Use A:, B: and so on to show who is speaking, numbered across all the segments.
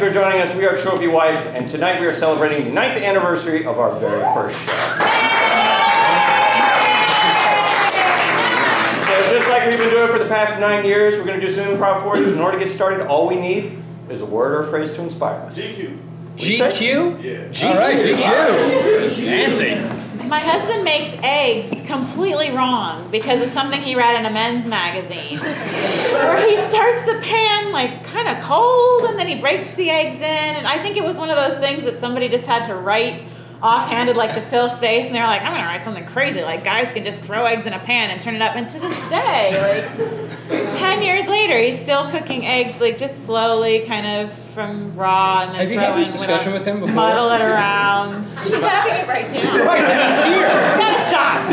A: for joining us. We are Trophy Wife, and tonight we are celebrating the 9th anniversary of our very first show. So just like we've been doing for the past 9 years, we're going to do some improv for you. In order to get started, all we need is a word or a phrase to inspire us.
B: GQ.
A: GQ?
B: Yeah.
A: GQ.
C: All right, GQ. Fancy.
D: My husband makes eggs completely wrong because of something he read in a men's magazine. Where he starts the pan like kind of cold and then he breaks the eggs in. And I think it was one of those things that somebody just had to write offhanded like to fill space. And they're like, I'm going to write something crazy. Like guys can just throw eggs in a pan and turn it up. And to this day, like 10 years later, he's still cooking eggs like just slowly kind of from raw and then
C: Have you had this discussion with him before?
D: Muddle it around. She's having it right now.
C: Right, this is here.
D: It's gotta stop.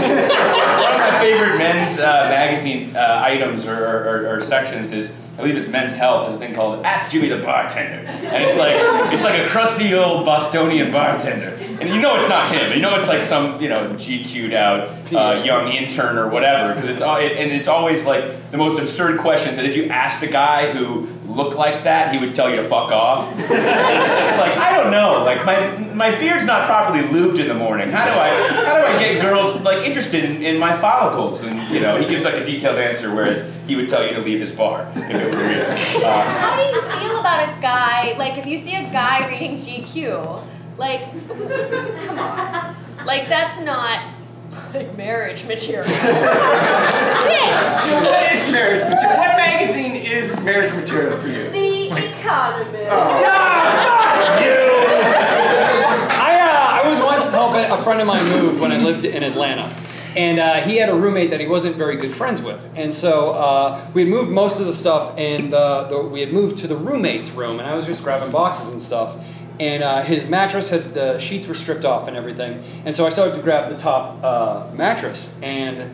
E: One of my favorite men's magazine items or sections is, I believe it's Men's Health, is a thing called Ask Jimmy the Bartender. And it's like a crusty old Bostonian bartender. And you know it's not him. You know it's like some, GQ'd out young intern or whatever. Because it's always like the most absurd questions. And if you asked a guy who looked like that, he would tell you to fuck off. It's like, I don't know. Like my beard's not properly lubed in the morning. How do I get girls like interested in my follicles? And he gives like a detailed answer, whereas he would tell you to leave his bar if it were real.
F: How do you feel about a guy, like if you see a guy reading GQ, like, come on, like that's not like marriage material. Shit!
A: So what is marriage material? What magazine is marriage material for you?
F: The Economist.
C: I was once helping a friend of mine move when I lived in Atlanta. And he had a roommate that he wasn't very good friends with. And so we had moved most of the stuff, and we had moved to the roommate's room, and I was just grabbing boxes and stuff. And his mattress the sheets were stripped off and everything. And so I started to grab the top mattress, and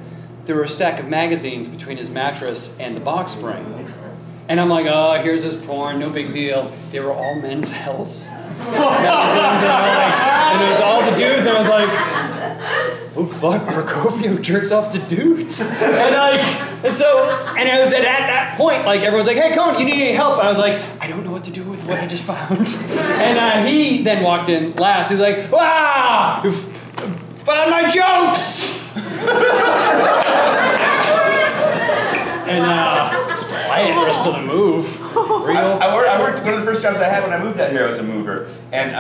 C: there were a stack of magazines between his mattress and the box spring. And I'm like, oh, here's his porn, no big deal. They were all Men's Health magazines, and it was all the dudes, and I was like, oh fuck, Procopio jerks off to dudes. And I was at that point, like everyone's like, hey Coen, you need any help? And I was like, I don't know what to do with what I just found. And he then walked in last. He was like, wow, you found my jokes. And quiet the rest of the move. Real.
E: I worked, one of the first jobs I had when I moved out here, I was a mover. And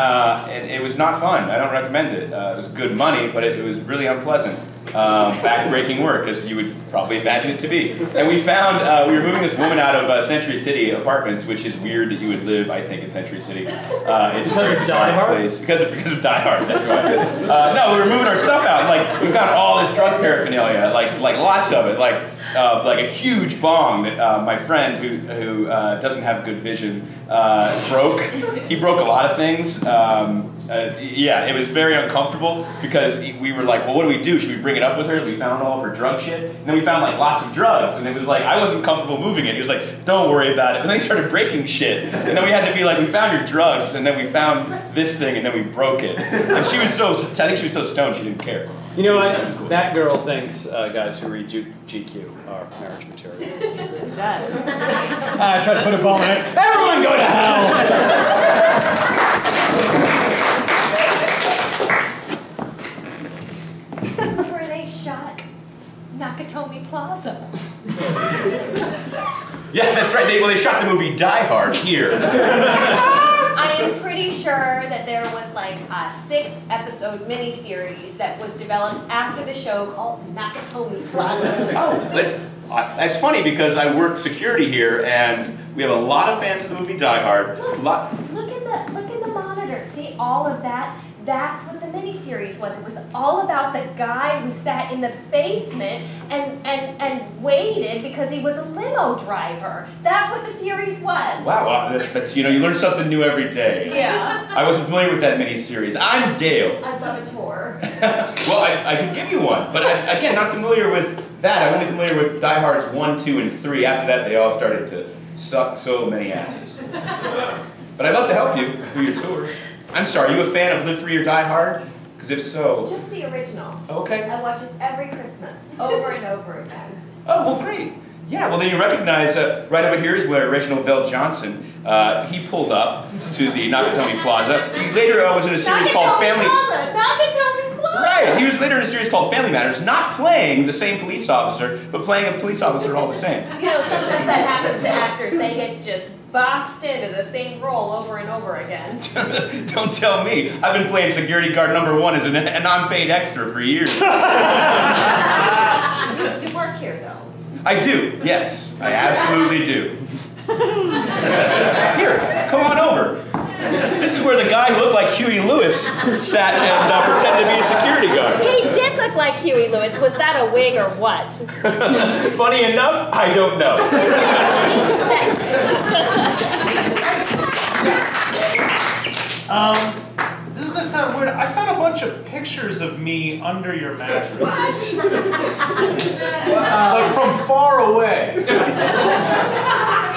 E: it was not fun. I don't recommend it. It was good money, but it was really unpleasant. Back-breaking work, as you would probably imagine it to be. And we found, we were moving this woman out of Century City apartments, which is weird that you would live, I think, in Century City. It's
C: because of Die Hard?
E: Because of Die Hard, that's right. No, we were moving our stuff out, and like, we found all this drug paraphernalia, like lots of it, like a huge bong that my friend, who doesn't have good vision, broke. He broke a lot of things. Yeah, it was very uncomfortable because we were like, well, what do we do? Should we bring it up with her? We found all of her drug shit. And then we found like lots of drugs. And it was like, I wasn't comfortable moving it. He was like, don't worry about it. But then he started breaking shit. And then we had to be like, we found your drugs. And then we found this thing. And then we broke it. And she was I think she was so stoned she didn't care.
C: You know what? Cool. That girl thinks guys who read GQ are marriage material.
D: She does.
C: I tried to put a ball in it. Everyone go to hell!
F: Where they shot Nakatomi Plaza.
E: Yeah, that's right. They shot the movie Die Hard here.
F: I am pretty sure that there was like a 6-episode miniseries that was developed after the show called Nakatomi Plaza.
E: Oh, that's funny because I work security here, and we have a lot of fans of the movie Die Hard.
F: Look at the monitor. See all of that? That's what the miniseries was. It was all about the guy who sat in the basement and waited because he was a limo driver. That's what the series was.
E: Wow, that's you learn something new every day.
F: Yeah.
E: I wasn't familiar with that miniseries. I'm Dale.
F: I'd love a tour.
E: Well, I could give you one, but again, not familiar with that. I'm only familiar with Die Hards 1, 2, and 3. After that, they all started to suck so many asses. But I'd love to help you through your tour. I'm sorry, are you a fan of Live Free or Die Hard? Because if so...
F: Just the original.
E: Okay.
F: I watch it every Christmas, over and over again.
E: Oh, well, great. Yeah, well then you recognize, right over here is where Reginald Vell Johnson, he pulled up to the Nakatomi Plaza. He later was in a series called Family...
F: Nakatomi Plaza!
E: Right, he was later in a series called Family Matters, not playing the same police officer, but playing a police officer all the same.
F: You know, sometimes that happens to actors. They get just boxed into the same role over and over again.
E: Don't tell me. I've been playing security guard #1 as an unpaid extra for years.
F: You work here, though.
E: I do, yes. I absolutely do. Here, come on over. This is where the guy who looked like Huey Lewis sat and pretended to be a security guard.
F: He did look like Huey Lewis. Was that a wig or what?
E: Funny enough, I don't know.
B: This is gonna sound weird. I found a bunch of pictures of me under your mattress.
C: What?
B: Like from far away.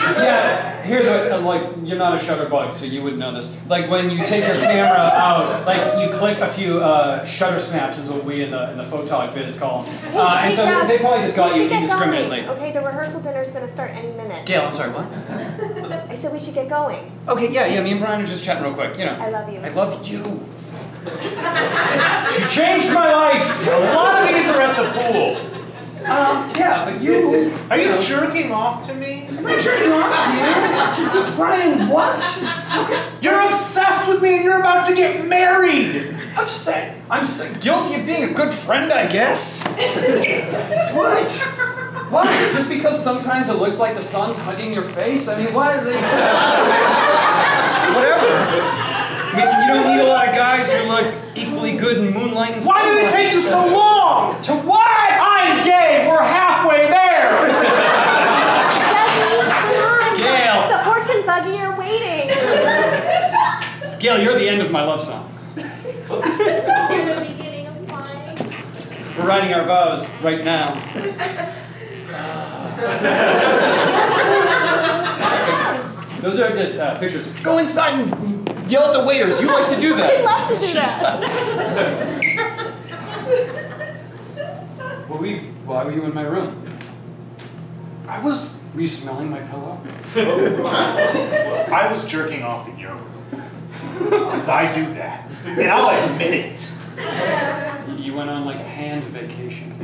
C: Yeah, here's what, like, you're not a shutterbug, so you wouldn't know this. Like, when you take your camera out, like, you click a few shutter snaps, is what we in the photog biz call them. And so they probably just got you indiscriminately.
F: Okay, the rehearsal dinner is going to start any minute.
C: Gail, I'm sorry, what?
F: I said we should get going.
C: Okay, yeah, me and Brian are just chatting real quick, you know.
F: I love you.
C: I love you.
B: She changed my life. A lot of these are at the pool.
C: Yeah, but you...
B: Are you jerking off to me?
C: Am I jerking off to you? Brian, what?
B: You're obsessed with me and you're about to get married.
C: I'm so guilty of being a good friend, I guess. What? What? Just because sometimes it looks like the sun's hugging your face? I mean, what? Whatever. I mean, you don't need a lot of guys who look equally good in moonlight and
B: Why did it take you so long?
C: To what?
B: I'm gay. We're halfway there.
F: Come on.
C: Gail.
F: The horse and buggy are waiting.
C: Gail, you're the end of my love song.
F: You're the beginning of mine.
C: We're writing our vows right now. Those are just pictures. Go inside and yell at the waiters. You like to do that.
F: I'd love to do that.
C: Why were you in my room? Were you smelling my pillow?
B: I was jerking off in your room. Because I do that. And I'll admit it.
C: You went on like a hand vacation.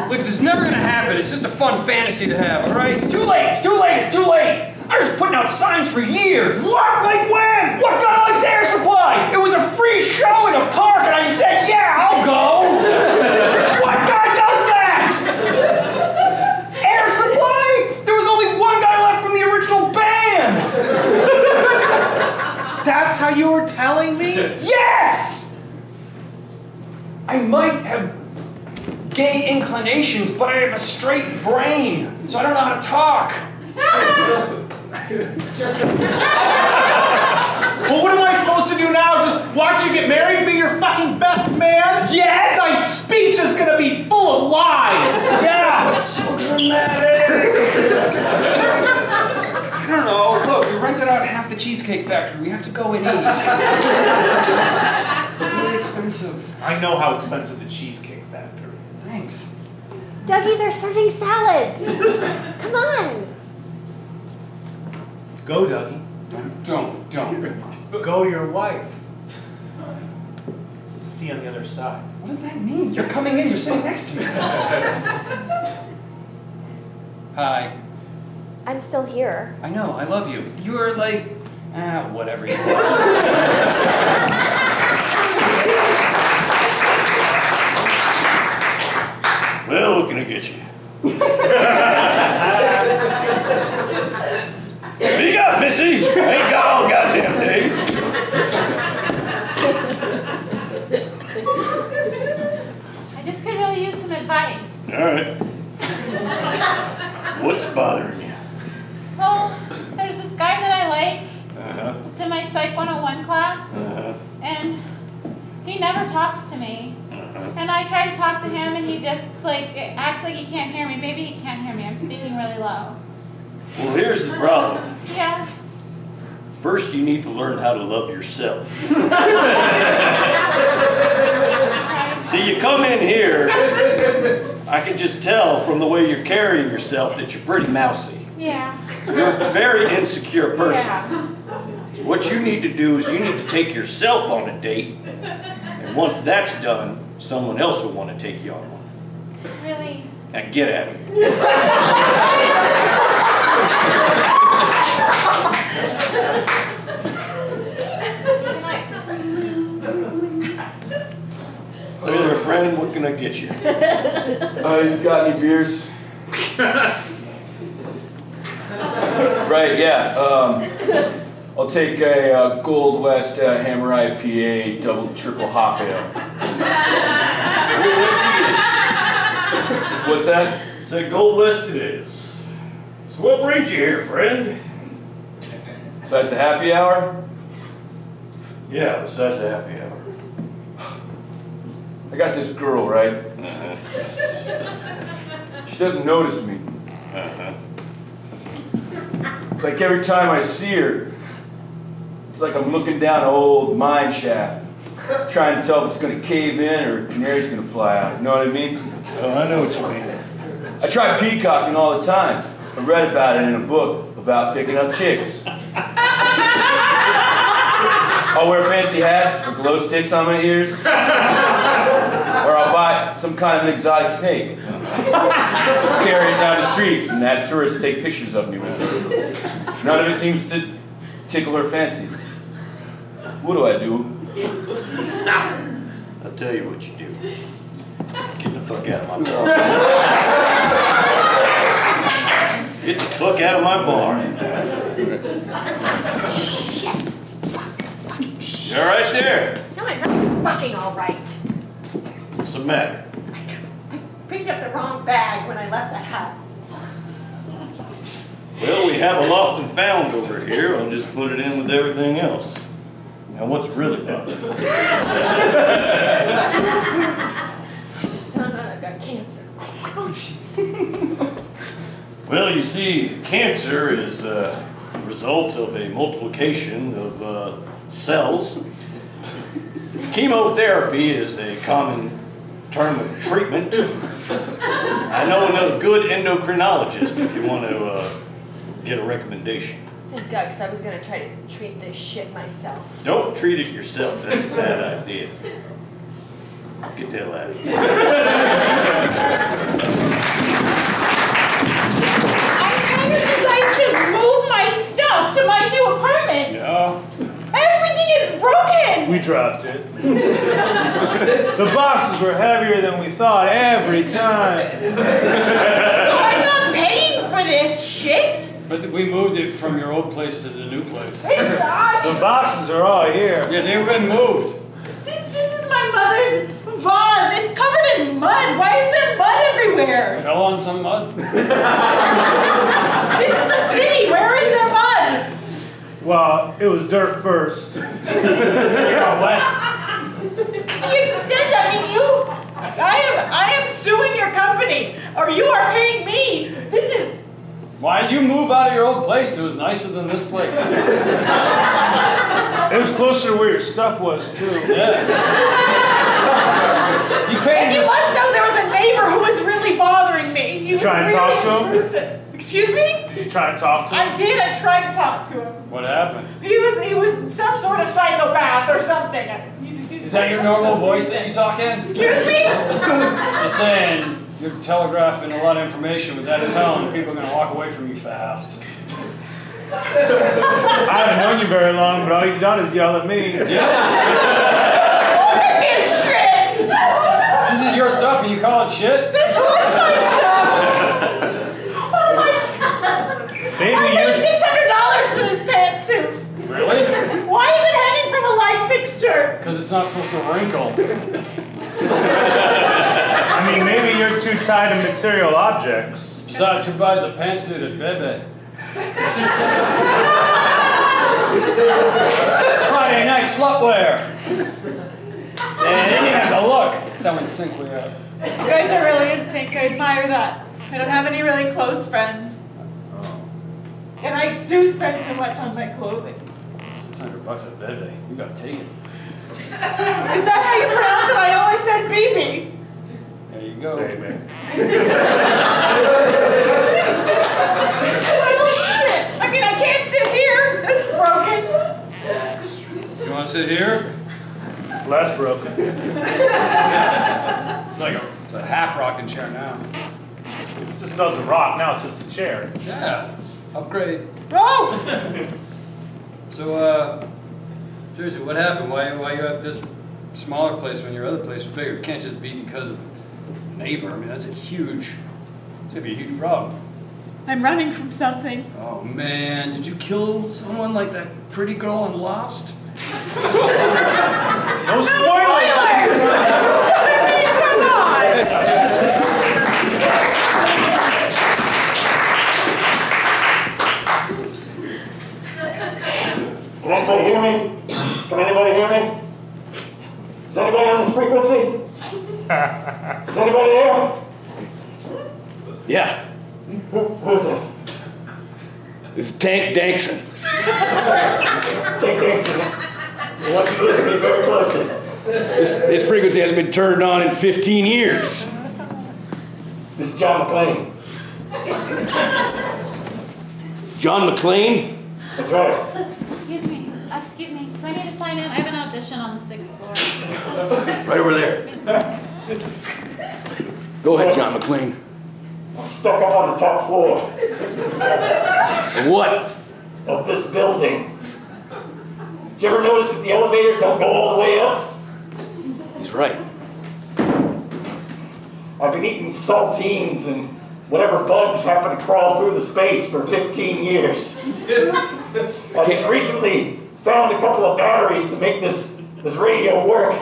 C: Look, this is never gonna happen. It's just a fun fantasy to have, alright? It's too late! It's too late! It's too late! I was putting out signs for years! What? Like when? What kind of air supply? It was a free show in a park and I said, yeah, I'll go! What guy does that? Air supply? There was only one guy left from the original band!
B: That's how you were telling me?
C: Yes! I might have gay inclinations, but I have a straight brain, so I don't know how to talk.
B: Well, what am I supposed to do now? Just watch you get married and be your fucking best man?
C: Yes!
B: My speech is gonna be full of lies!
C: Yeah, it's so dramatic. I don't know. Look, we rented out half the Cheesecake Factory. We have to go and eat. It's really expensive.
B: I know how expensive the Cheesecake Factory is.
C: Thanks.
F: Dougie, they're serving salads. Come on.
B: Go, Dougie.
C: Don't.
B: Go your wife. See you on the other side.
C: What does that mean? You're coming in. You're sitting next to me. Hi.
F: I'm still here.
C: I know. I love you. You're like, whatever you are.
G: Well, what can I get you? Speak up, Missy! Ain't got all goddamn day.
D: I just could really use some advice.
G: All right. What's bothering you?
D: Well, there's this guy that I like.
G: Uh-huh.
D: It's in my Psych 101 class.
G: Uh-huh.
D: And he never talks to me. And I try to talk to him and he just acts like he can't hear me. Maybe he can't hear me. I'm speaking really low.
G: Well, here's the problem.
D: Yeah.
G: First, you need to learn how to love yourself. See, you come in here, I I can just tell from the way you're carrying yourself that you're pretty mousy.
D: Yeah.
G: You're a very insecure person.
D: Yeah.
G: What you need to do is you need to take yourself on a date, and once that's done, someone else will want to take you on one.
D: It's really...
G: Now get at me. Look there, friend, what can I get you?
E: You got any beers? Right, yeah. I'll take a Gold West Hammer IPA double triple hop ale. What's that?
G: Say Gold West it is. So what brings you here, friend?
E: Besides the happy hour?
G: Yeah, besides the happy hour.
E: I got this girl, right? She doesn't notice me. It's like every time I see her, it's like I'm looking down an old mine shaft, trying to tell if it's going to cave in or a canary's going to fly out. You know what I mean?
G: Oh, I know what you mean.
E: I try peacocking all the time. I read about it in a book about picking up chicks. I'll wear fancy hats or glow sticks on my ears. Or I'll buy some kind of an exotic snake. Carry it down the street and ask tourists to take pictures of me with it. None of it seems to tickle her fancy. What do I do?
G: I'll tell you what you do. Get the fuck out of my bar. Get the fuck out of my bar.
F: Shit.
G: You're right there.
F: No, I'm not fucking all right.
G: What's the matter?
F: I picked up the wrong bag when I left the house.
G: Well, we have a lost and found over here. I'll just put it in with everything else. Now, what's really bothering you?
F: I just found out I've got cancer.
G: Well, you see, cancer is a result of a multiplication of cells. Chemotherapy is a common term of treatment. I know a good endocrinologist if you want to get a recommendation.
F: Thank God, because I was going to try to treat this shit myself.
G: Don't treat it yourself. That's a bad idea. Get the hell out of here.
D: I hired you guys to move my stuff to my new apartment.
B: Yeah,
D: Everything is broken.
B: we dropped it. The boxes were heavier than we thought every time.
D: I'm not paying for this shit.
C: But we moved it from your old place to the new place.
D: It's odd.
B: The boxes are all here.
C: Yeah, they've been moved.
D: This is my mother's vase. It's covered in mud. Why is there mud everywhere?
C: Fell on some mud.
D: This is a city. Where is there mud?
B: Well, it was dirt first.
C: You got wet.
D: The extent, I mean, I am suing your company, or you are paying me. This is.
C: Why did you move out of your old place? It was nicer than this place.
B: It was closer to where your stuff was, too.
C: Yeah. You paid
D: And you
C: this.
D: must know there was a neighbor who was really bothering me. He was
B: Try and
D: really
B: talk to him?
D: intrusive. Excuse me?
B: Did you try to talk to him?
D: I did. I tried to talk to him.
C: What happened?
D: He was some sort of psychopath or something.
C: Is that your normal voice that you talk in?
D: Excuse me?
C: Just saying, you're telegraphing a lot of information with that tone. People are going to walk away from you fast.
B: I haven't known you very long, but all you've done is yell at me.
D: Look at this shit!
C: This is your stuff and you call it shit?
D: This was my stuff! Oh my...
B: Maybe
D: I
B: you...
D: paid $600 for this pantsuit.
C: Really?
D: Why is it hanging from a light fixture?
C: Because it's not supposed to wrinkle.
B: I mean, maybe you're too tied to material objects.
C: Besides, who buys a pantsuit at Bebe? Friday night slutwear. And then you have to look. That's how in sync we are.
D: You guys are really in sync. I admire that. I don't have any really close friends. And I do spend too much on my clothing.
C: $600 at Bebe. You got to take it.
D: Is that how you pronounce it? I always said BB.
C: There you go.
B: Baby. that's broken.
C: It's like it's a half rocking chair now.
B: It just doesn't rock, now it's just a chair.
C: Yeah, upgrade.
D: Oh!
C: So, seriously, what happened? Why you have this smaller place when your other place was bigger? It can't just be because of a neighbor. I mean, it's gonna be a huge problem.
D: I'm running from something.
C: Oh man, did you kill someone like that pretty girl on Lost?
B: No spoilers!
D: Come on!
H: Can anybody hear me? Can anybody hear me? Is anybody on this frequency? Is anybody there?
G: Yeah,
H: Who's this?
G: this is Tank Dankson.
H: Take Dixon. I want you to listen to me very closely.
G: This frequency hasn't been turned on in 15 years.
H: This is John McShane.
G: John McShane?
H: That's right.
D: Excuse me. Do I need to sign in? I have an audition on the 6th floor.
G: Right over there. Go ahead, John McShane.
H: I'm stuck up on the top floor
G: What?
H: of this building. Did you ever notice that the elevators don't go all the way up?
G: He's right.
H: I've been eating saltines and whatever bugs happen to crawl through the space for 15 years. I just recently found a couple of batteries to make this radio work.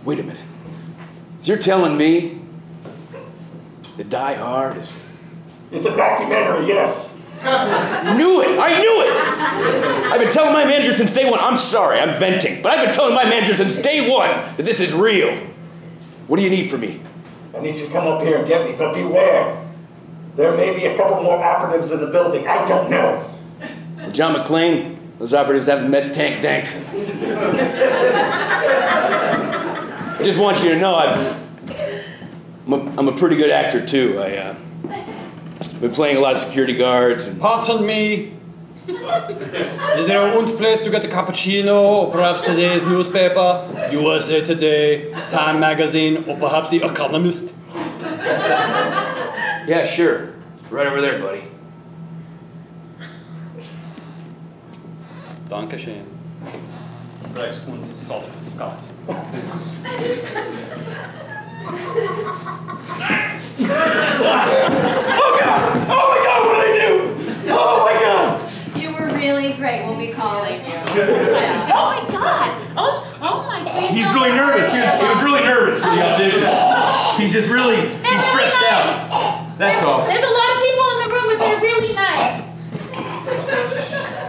G: Wait a minute. So you're telling me that Die Hard is...
H: It's a documentary, yes.
G: Knew it! I knew it! I've been telling my manager since day one. I'm sorry, I'm venting. But I've been telling my manager since day one that this is real. What do you need from me?
H: I need you to come up here and get me, but beware. There may be a couple more operatives in the building. I don't know.
G: John McShane, those operatives haven't met Tank Dankson. I just want you to know I'm a pretty good actor too. I've been playing a lot of security guards. And
C: Pardon me. Is there a good place to get a cappuccino, or perhaps today's newspaper, USA Today, Time Magazine, or perhaps The Economist?
G: yeah, sure. Right over there, buddy.
C: Dankeschön.
B: Next one's salted. God.
G: Oh my God, what did I do? Oh my God.
F: You were really great. We'll be calling you.
D: Oh my God! Oh my God!
E: He's really nervous. He was really nervous for the audition. He's just really, he's stressed out. That's all.
D: There's a lot of people in the room, but they're really nice.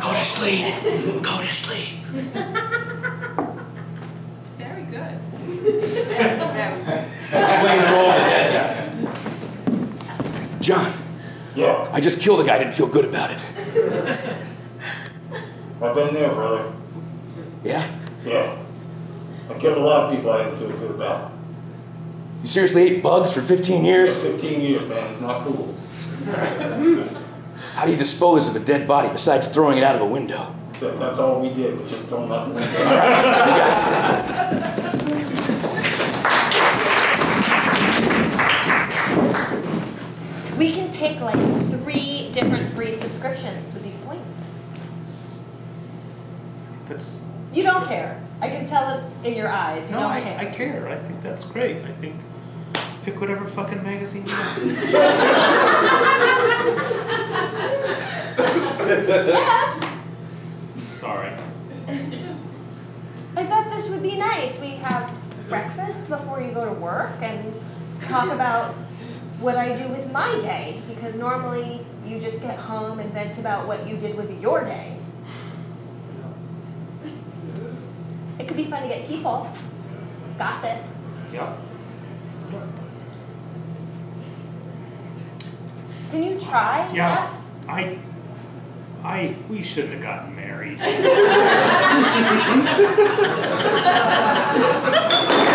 G: Go to sleep. Go to sleep.
F: Very good.
E: Playing the role of the dead guy.
G: John,
H: Yeah,
G: I just killed a guy. I didn't feel good about it.
H: I've been there, brother.
G: Yeah?
H: Yeah. I killed a lot of people I didn't feel good about.
G: You seriously ate bugs for 15 years?
H: 15 years, man. It's not cool.
G: How do you dispose of a dead body besides throwing it out of a window?
H: That's all we did, was just throw them out the window.
G: You got it.
F: We can pick like 3 different free subscriptions with these points.
B: That's
F: You don't care. I can tell it in your eyes. You
B: no,
F: don't
B: I
F: care.
B: care. I think that's great. I think pick whatever fucking magazine you want.
F: Jeff,
B: Sorry.
F: I thought this would be nice. We have breakfast before you go to work and talk about what I do with my day, because normally you just get home and vent about what you did with your day. It could be fun to get people, gossip.
B: Yeah.
F: Can you try,
B: Yeah.
F: Jeff?
B: We shouldn't have gotten married.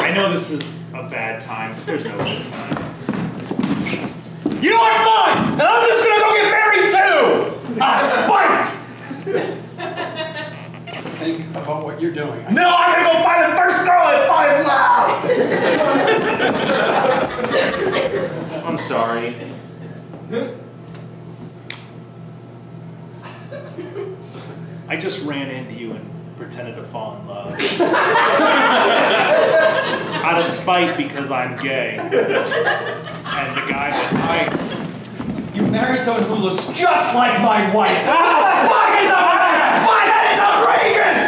B: I know this is a bad time, but there's no good time. You know what? Fine! And I'm just gonna go get married too! Out of spite!
C: I think about what you're doing.
B: No, I'm gonna go find the first girl and find love! I'm sorry. I just ran into you and pretended to fall in love. Out of spite because I'm gay. And the guy that
C: You married someone who looks just like my wife.
B: Spite is outrageous!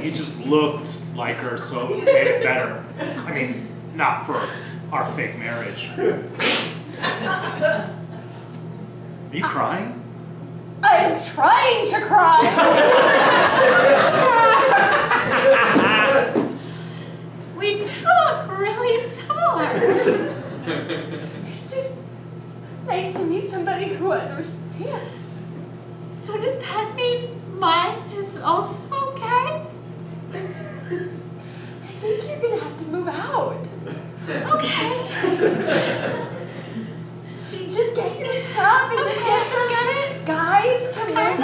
B: You just looked like her, so it made it better. I mean, not for our fake marriage. Are you crying?
F: I'm trying to cry.
D: We talk really similar.
F: It's just nice to meet somebody who understands.
D: So does that mean mine is also okay?
F: I think you're gonna have to move out.
D: Okay.
F: Do you just get your stuff and just get some guys to move in?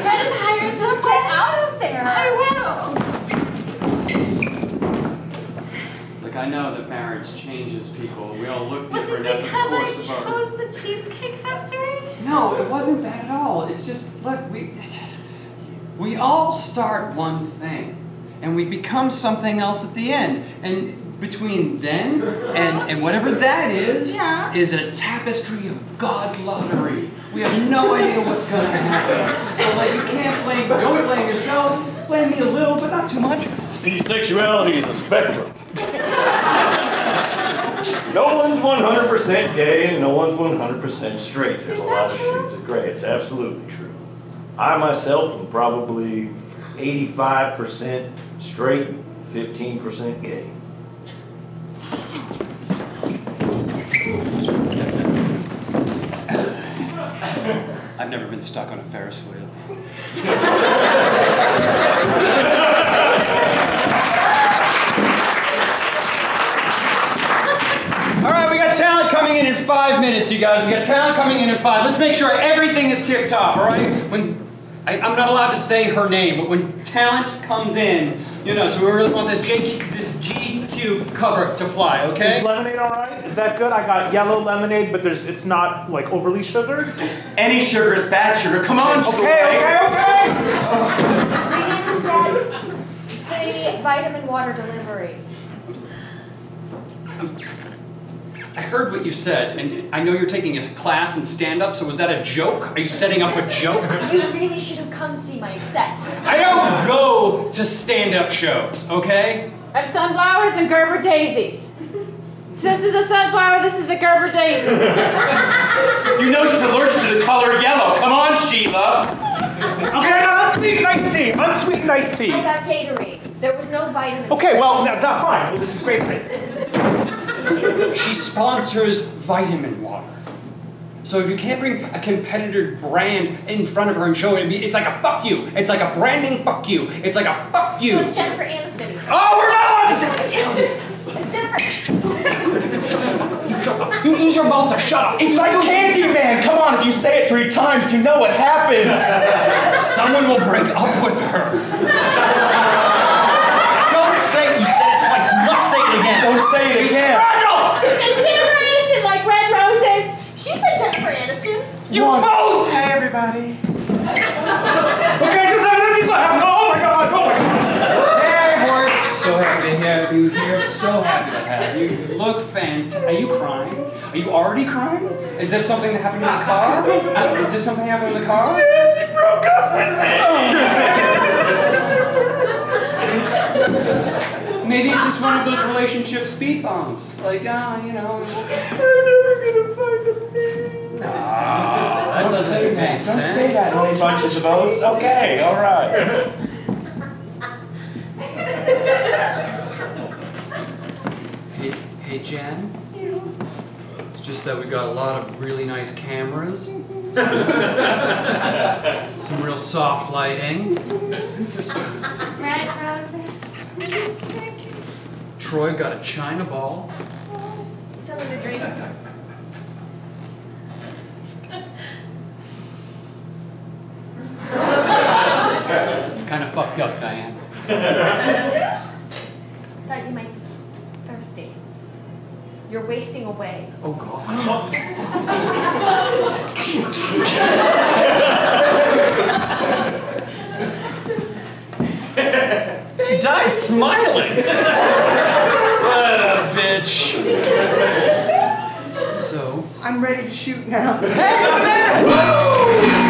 D: Just hire
F: Just get out of there.
D: I will.
C: Look, I know that marriage changes people. We all look
D: Was it
C: different after the
D: because
C: course
D: I
C: of our...
D: chose the Cheesecake Factory?
C: No, it wasn't that at all. It's just, look, we all start one thing, and we become something else at the end. And between then and whatever that is a tapestry of God's lottery. We have no idea what's going to happen. So, like, you can't blame, don't blame yourself, blame me a little, but not too much.
G: See, sexuality is a spectrum. No one's 100% gay and no one's 100% straight. There's a lot of shades of gray. It's absolutely true. I myself am probably 85% straight, 15% gay.
C: I've never been stuck on a Ferris wheel. All right, we got talent coming in 5 minutes, you guys. We got talent coming in 5. Let's make sure everything is tip-top, all right? I'm not allowed to say her name, but when talent comes in, you know, so we really want this GQ cover to fly, okay?
B: Is lemonade all right? Is that good? I got yellow lemonade, but it's not like overly sugared.
E: Any sugar is bad sugar. Come on,
B: Okay.
F: We didn't get the vitamin water delivery.
C: I heard what you said, and I know you're taking a class in stand-up, so was that a joke? Are you setting up a joke?
F: You really should have come see my set.
C: I don't go to stand-up shows, okay?
D: I have sunflowers and Gerber daisies. This is a sunflower, this is a Gerber daisy.
E: You know she's allergic to the color yellow. Come on, Sheila.
B: Okay, I got unsweetened iced tea. Unsweetened iced tea.
F: I got Gatorade. There was no vitamin.
B: Okay, well, fine. Well, this is great.
C: She sponsors vitamin water. So if you can't bring a competitor brand in front of her and show it, it's like a fuck you. It's like a branding fuck you. It's like a fuck you.
F: So it's Jennifer Aniston.
C: Oh, we're not allowed to say talented.
F: It's Jennifer.
C: You use your mouth to shut up.
E: It's like Candyman. Come on, if you say it 3 times, you know what happens.
C: Someone will break up with her. Don't say it. You said it twice. Do not say it again.
E: Don't say it
C: She's
E: again.
C: fragile.
D: It's Jennifer Aniston like red roses.
F: She said Jennifer Aniston.
C: You both.
B: Hey, everybody. Okay, just have an empty glass. Oh my god.
C: Hey, Hort. So happy to have you here. So happy to have you. You look fantastic. Are you crying? Are you already crying? Is this something that happened in the car? Did this something happen in the car?
E: Yes, he broke up with me.
C: Maybe it's just one of those relationship speed bumps. Like, you know.
E: I'm never gonna find a man.
C: That doesn't make sense.
E: Don't say that. Only bunches of oats. Okay, all right.
C: Hey, Jen. It's just that we got a lot of really nice cameras. Some real soft lighting.
F: Red roses.
C: Troy got a China ball.
F: Something to drink.
C: kind of fucked up, Diane.
F: Thought you might be thirsty. You're wasting away.
C: Oh, God.
A: She died smiling. What a bitch.
C: So,
I: I'm ready to shoot now.
C: hey, man!